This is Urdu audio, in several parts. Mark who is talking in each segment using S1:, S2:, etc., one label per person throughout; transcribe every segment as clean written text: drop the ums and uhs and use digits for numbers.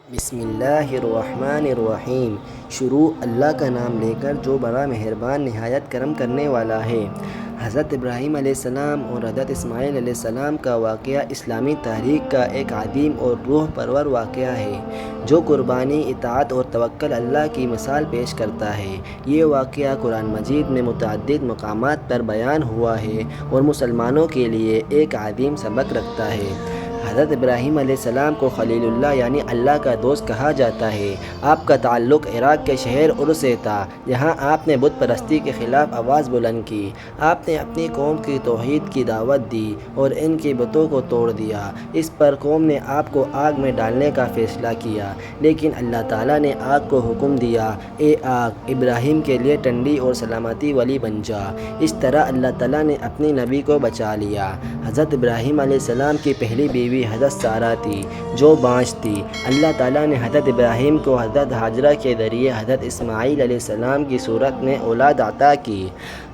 S1: بسم اللہ الرحمن الرحیم۔ شروع اللہ کا نام لے کر جو بڑا مہربان نہایت کرم کرنے والا ہے۔ حضرت ابراہیم علیہ السلام اور حضرت اسماعیل علیہ السلام کا واقعہ اسلامی تاریخ کا ایک عظیم اور روح پرور واقعہ ہے جو قربانی، اطاعت اور توکل اللہ کی مثال پیش کرتا ہے۔ یہ واقعہ قرآن مجید میں متعدد مقامات پر بیان ہوا ہے اور مسلمانوں کے لیے ایک عظیم سبق رکھتا ہے۔ حضرت ابراہیم علیہ السلام کو خلیل اللہ یعنی اللہ کا دوست کہا جاتا ہے۔ آپ کا تعلق عراق کے شہر ار سے تھا جہاں آپ نے بت پرستی کے خلاف آواز بلند کی۔ آپ نے اپنی قوم کی توحید کی دعوت دی اور ان کی بتوں کو توڑ دیا۔ اس پر قوم نے آپ کو آگ میں ڈالنے کا فیصلہ کیا، لیکن اللہ تعالیٰ نے آگ کو حکم دیا، اے آگ ابراہیم کے لیے ٹھنڈی اور سلامتی والی بن جا۔ اس طرح اللہ تعالیٰ نے اپنی نبی کو بچا لیا۔ حضرت ابراہیم علیہ السلام کی پہلی بیوی حضرت سارہ تھی جو بانجھ تھی۔ اللہ تعالیٰ نے حضرت ابراہیم کو حضرت ہاجرہ کے ذریعے حضرت اسماعیل علیہ السلام کی صورت میں اولاد عطا کی۔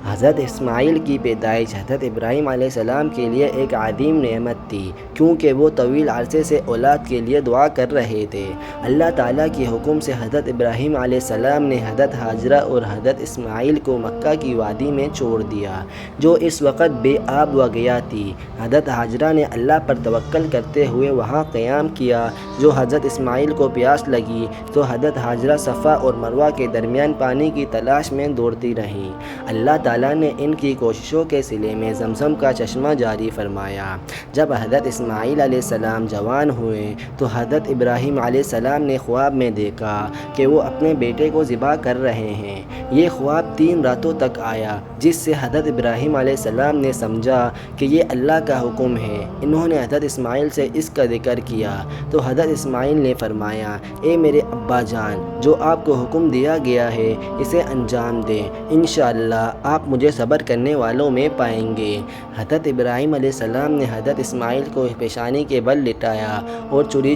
S1: حضرت اسماعیل کی پیدائش حضرت ابراہیم علیہ السلام کے لیے ایک عظیم نعمت تھی کیونکہ وہ طویل عرصے سے اولاد کے لیے دعا کر رہے تھے۔ اللہ تعالیٰ کے حکم سے حضرت ابراہیم علیہ السلام نے حضرت ہاجرہ اور حضرت اسماعیل کو مکہ کی وادی میں چھوڑ دیا جو اس وقت بے آب و گیا تھی۔ حضرت ہاجرہ نے اللہ پر توکل کرتے ہوئے وہاں قیام کیا۔ جو حضرت اسماعیل کو پیاس لگی تو حضرت ہاجرہ صفا اور مروہ کے درمیان پانی کی تلاش میں دوڑتی رہیں۔ اللہ تعالیٰ نے ان کی کوششوں کے صلے میں زمزم کا چشمہ جاری فرمایا۔ جب حضرت اسماعیل علیہ السلام جوان ہوئے تو حضرت ابراہیم علیہ السلام نے خواب میں دیکھا کہ وہ اپنے بیٹے کو ذبح کر رہے ہیں۔ یہ خواب 3 راتوں تک آیا جس سے حضرت ابراہیم علیہ السلام نے سمجھا کہ یہ اللہ کا حکم ہے۔ انہوں نے حضرت اسماعیل سے اس کا ذکر کیا تو حضرت اسماعیل نے فرمایا، اے میرے ابا جان، جو آپ کو حکم دیا گیا ہے اسے انجام دیں، انشاءاللہ آپ مجھے صبر کرنے والوں میں پائیں گے۔ حضرت ابراہیم علیہ السلام نے حضرت اسماعیل کو پیشانی کے بل لٹایا اور چھری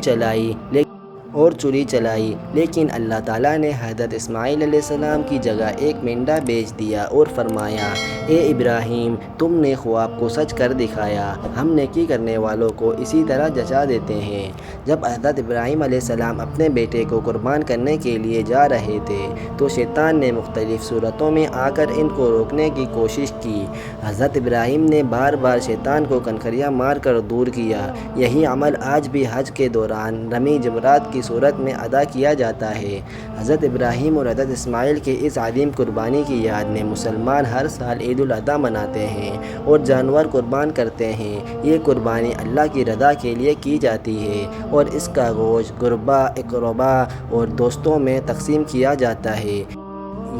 S1: چلائی، لیکن اللہ تعالیٰ نے حضرت اسماعیل علیہ السلام کی جگہ ایک مینڈا بھیج دیا اور فرمایا، اے ابراہیم، تم نے خواب کو سچ کر دکھایا، ہم نیکی کرنے والوں کو اسی طرح جزا دیتے ہیں۔ جب حضرت ابراہیم علیہ السلام اپنے بیٹے کو قربان کرنے کے لیے جا رہے تھے تو شیطان نے مختلف صورتوں میں آ کر ان کو روکنے کی کوشش کی۔ حضرت ابراہیم نے بار بار شیطان کو کنکریاں مار کر دور کیا۔ یہی عمل آج بھی حج کے دوران رمی جمرات کی صورت میں ادا کیا جاتا ہے۔ حضرت ابراہیم اور حضرت اسماعیل کی اس عظیم قربانی کی یاد میں مسلمان ہر سال عید الاضحیٰ مناتے ہیں اور جانور قربان کرتے ہیں۔ یہ قربانی اللہ کی رضا کے لیے کی جاتی ہے اور اس کا گوشت غربا، اقربا اور دوستوں میں تقسیم کیا جاتا ہے۔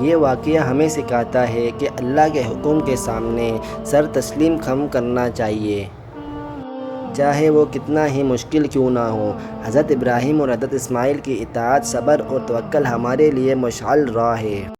S1: یہ واقعہ ہمیں سکھاتا ہے کہ اللہ کے حکم کے سامنے سر تسلیم خم کرنا چاہیے، چاہے وہ کتنا ہی مشکل کیوں نہ ہو۔ حضرت ابراہیم اور حضرت اسماعیل کی اطاعت، صبر اور توکل ہمارے لیے مشعل راہ ہے۔